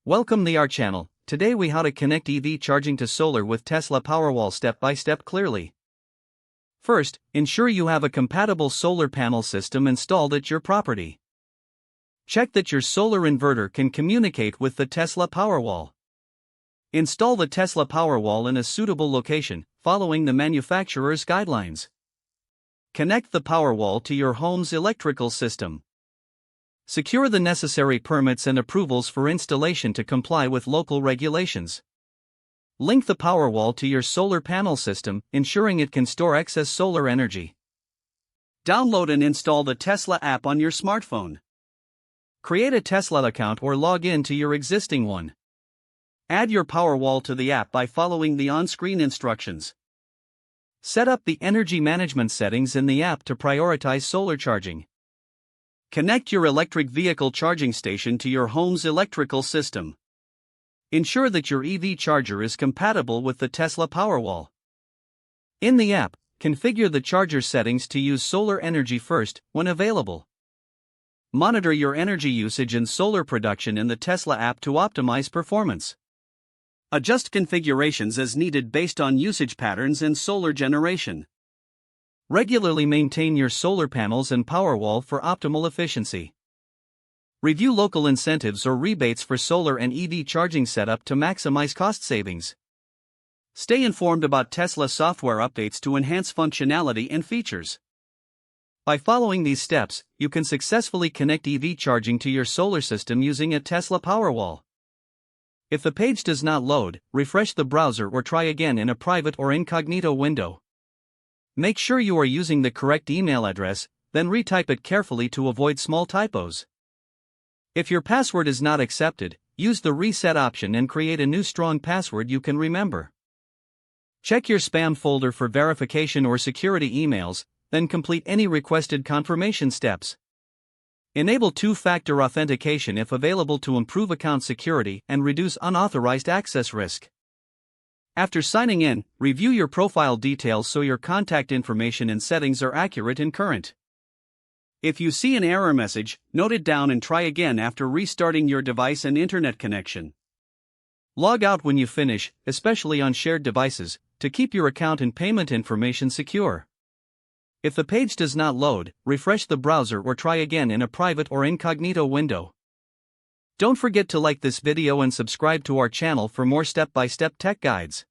Welcome to our channel. Today we how to connect EV charging to solar with Tesla Powerwall step by step clearly. First, ensure you have a compatible solar panel system installed at your property. Check that your solar inverter can communicate with the Tesla Powerwall. Install the Tesla Powerwall in a suitable location, following the manufacturer's guidelines. Connect the Powerwall to your home's electrical system. Secure the necessary permits and approvals for installation to comply with local regulations. Link the Powerwall to your solar panel system, ensuring it can store excess solar energy. Download and install the Tesla app on your smartphone. Create a Tesla account or log in to your existing one. Add your Powerwall to the app by following the on-screen instructions. Set up the energy management settings in the app to prioritize solar charging. Connect your electric vehicle charging station to your home's electrical system. Ensure that your EV charger is compatible with the Tesla Powerwall. In the app, configure the charger settings to use solar energy first, when available. Monitor your energy usage and solar production in the Tesla app to optimize performance. Adjust configurations as needed based on usage patterns and solar generation. Regularly maintain your solar panels and Powerwall for optimal efficiency. Review local incentives or rebates for solar and EV charging setup to maximize cost savings. Stay informed about Tesla software updates to enhance functionality and features. By following these steps, you can successfully connect EV charging to your solar system using a Tesla Powerwall. If the page does not load, refresh the browser or try again in a private or incognito window. Make sure you are using the correct email address, then retype it carefully to avoid small typos. If your password is not accepted, use the reset option and create a new strong password you can remember. Check your spam folder for verification or security emails, then complete any requested confirmation steps. Enable two-factor authentication if available to improve account security and reduce unauthorized access risk. After signing in, review your profile details so your contact information and settings are accurate and current. If you see an error message, note it down and try again after restarting your device and internet connection. Log out when you finish, especially on shared devices, to keep your account and payment information secure. If the page does not load, refresh the browser or try again in a private or incognito window. Don't forget to like this video and subscribe to our channel for more step-by-step tech guides.